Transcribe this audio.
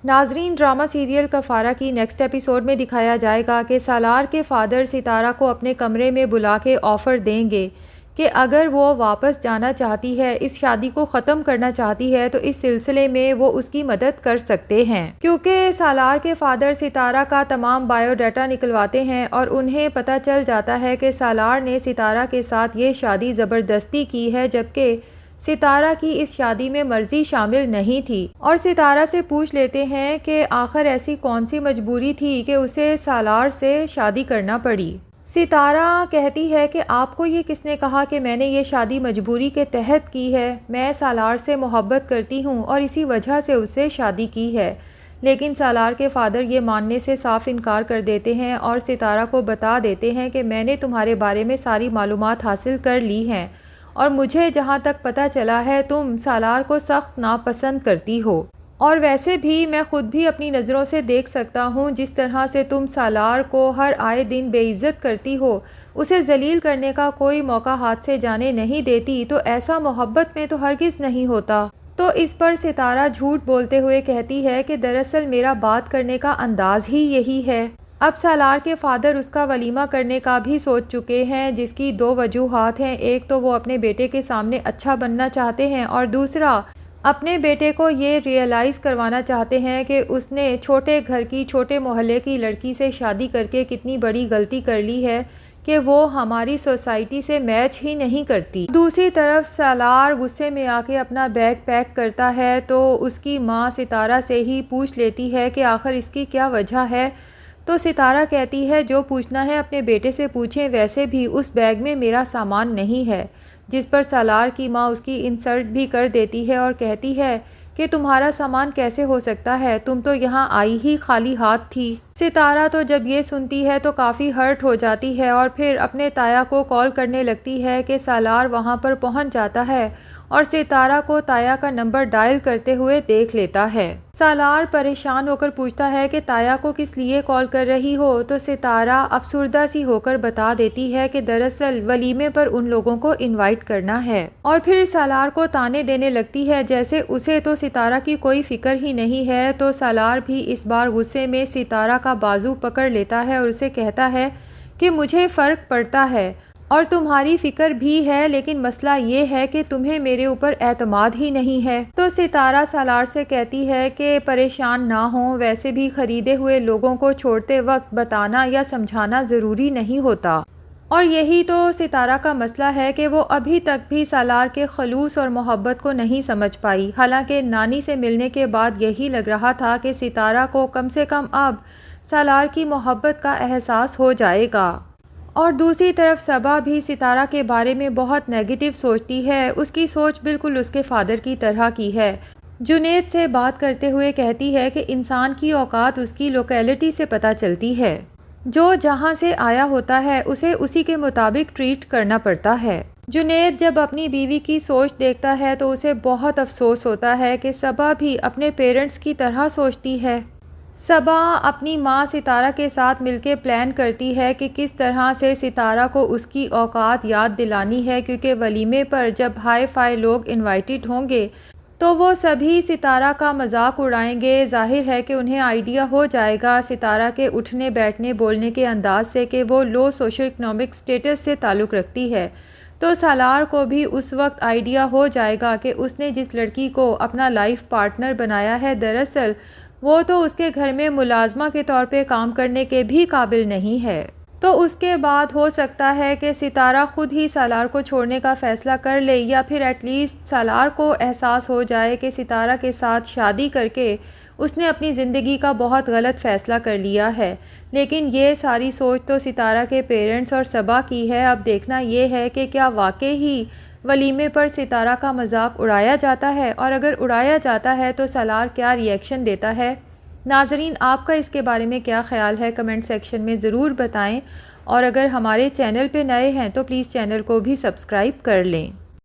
नाजरीन, drama serial कफ़ारा की next episode में दिखाया जाएगा कि सालार के फादर सितारा को अपने कमरे में बुला के ऑफ़र देंगे कि अगर वो वापस जाना चाहती है, इस शादी को ख़त्म करना चाहती है, तो इस सिलसिले में वो उसकी मदद कर सकते हैं। क्योंकि सालार के फादर सितारा का तमाम बायोडाटा निकलवाते हैं और उन्हें पता चल जाता है कि सालार ने सितारा के साथ ये शादी ज़बरदस्ती की है, जबकि सितारा की इस शादी में मर्जी शामिल नहीं थी। और सितारा से पूछ लेते हैं कि आखिर ऐसी कौन सी मजबूरी थी कि उसे सालार से शादी करना पड़ी। सितारा कहती है कि आपको ये किसने कहा कि मैंने ये शादी मजबूरी के तहत की है। मैं सालार से मोहब्बत करती हूँ और इसी वजह से उससे शादी की है। लेकिन सालार के फादर ये मानने से साफ इनकार कर देते हैं और सितारा को बता देते हैं कि मैंने तुम्हारे बारे में सारी मालूमात हासिल कर ली हैं और मुझे जहाँ तक पता चला है तुम सालार को सख्त नापसंद करती हो, और वैसे भी मैं ख़ुद भी अपनी नज़रों से देख सकता हूँ जिस तरह से तुम सालार को हर आए दिन बेइज्जत करती हो, उसे जलील करने का कोई मौका हाथ से जाने नहीं देती, तो ऐसा मोहब्बत में तो हरगिज़ नहीं होता। तो इस पर सितारा झूठ बोलते हुए कहती है कि दरअसल मेरा बात करने का अंदाज़ ही यही है। अब सालार के फादर उसका वलीमा करने का भी सोच चुके हैं, जिसकी दो वजूहात हैं। एक तो वो अपने बेटे के सामने अच्छा बनना चाहते हैं और दूसरा अपने बेटे को ये रियलाइज़ करवाना चाहते हैं कि उसने छोटे घर की, छोटे मोहल्ले की लड़की से शादी करके कितनी बड़ी गलती कर ली है कि वो हमारी सोसाइटी से मैच ही नहीं करती। दूसरी तरफ सालार गुस्से में आके अपना बैग पैक करता है तो उसकी माँ सितारा से ही पूछ लेती है कि आखिर इसकी क्या वजह है। तो सितारा कहती है जो पूछना है अपने बेटे से पूछें, वैसे भी उस बैग में मेरा सामान नहीं है। जिस पर सालार की माँ उसकी इंसल्ट भी कर देती है और कहती है कि तुम्हारा सामान कैसे हो सकता है, तुम तो यहाँ आई ही खाली हाथ थी। सितारा तो जब ये सुनती है तो काफ़ी हर्ट हो जाती है और फिर अपने ताया को कॉल करने लगती है कि सालार वहाँ पर पहुँच जाता है और सितारा को ताया का नंबर डायल करते हुए देख लेता है। सालार परेशान होकर पूछता है कि ताया को किस लिए कॉल कर रही हो, तो सितारा अफसुर्दा सी होकर बता देती है कि दरअसल वलीमे पर उन लोगों को इनवाइट करना है। और फिर सालार को ताने देने लगती है जैसे उसे तो सितारा की कोई फिक्र ही नहीं है। तो सालार भी इस बार गुस्से में सितारा का बाजू पकड़ लेता है और उसे कहता है कि मुझे फ़र्क पड़ता है और तुम्हारी फ़िक्र भी है, लेकिन मसला ये है कि तुम्हें मेरे ऊपर एतमाद ही नहीं है। तो सितारा सालार से कहती है कि परेशान ना हो, वैसे भी ख़रीदे हुए लोगों को छोड़ते वक्त बताना या समझाना ज़रूरी नहीं होता। और यही तो सितारा का मसला है कि वो अभी तक भी सालार के खलूस और मोहब्बत को नहीं समझ पाई। हालांकि नानी से मिलने के बाद यही लग रहा था कि सितारा को कम से कम अब सालार की मोहब्बत का एहसास हो जाएगा। और दूसरी तरफ सबा भी सितारा के बारे में बहुत नेगेटिव सोचती है। उसकी सोच बिल्कुल उसके फादर की तरह की है। जुनेद से बात करते हुए कहती है कि इंसान की औकात उसकी लोकेलिटी से पता चलती है। जो जहां से आया होता है उसे उसी के मुताबिक ट्रीट करना पड़ता है। जुनेद जब अपनी बीवी की सोच देखता है तो उसे बहुत अफसोस होता है कि सबा भी अपने पेरेंट्स की तरह सोचती है। सबा अपनी माँ सितारा के साथ मिलकर प्लान करती है कि किस तरह से सितारा को उसकी औकात याद दिलानी है, क्योंकि वलीमे पर जब हाई फाई लोग इनवाइटेड होंगे तो वो सभी सितारा का मजाक उड़ाएंगे। जाहिर है कि उन्हें आइडिया हो जाएगा सितारा के उठने बैठने बोलने के अंदाज से कि वो लो सोशो इकनॉमिक स्टेटस से ताल्लुक़ रखती है। तो सालार को भी उस वक्त आइडिया हो जाएगा कि उसने जिस लड़की को अपना लाइफ पार्टनर बनाया है दरअसल वो तो उसके घर में मुलाजमा के तौर पे काम करने के भी काबिल नहीं है। तो उसके बाद हो सकता है कि सितारा खुद ही सालार को छोड़ने का फ़ैसला कर ले, या फिर एटलीस्ट सालार को एहसास हो जाए कि सितारा के साथ शादी करके उसने अपनी ज़िंदगी का बहुत गलत फ़ैसला कर लिया है। लेकिन ये सारी सोच तो सितारा के पेरेंट्स और सबा की है। अब देखना ये है कि क्या वाकई ही वलीमे पर सितारा का मजाक उड़ाया जाता है, और अगर उड़ाया जाता है तो सालार क्या रिएक्शन देता है। नाजरीन, आपका इसके बारे में क्या ख्याल है, कमेंट सेक्शन में ज़रूर बताएं। और अगर हमारे चैनल पे नए हैं तो प्लीज़ चैनल को भी सब्सक्राइब कर लें।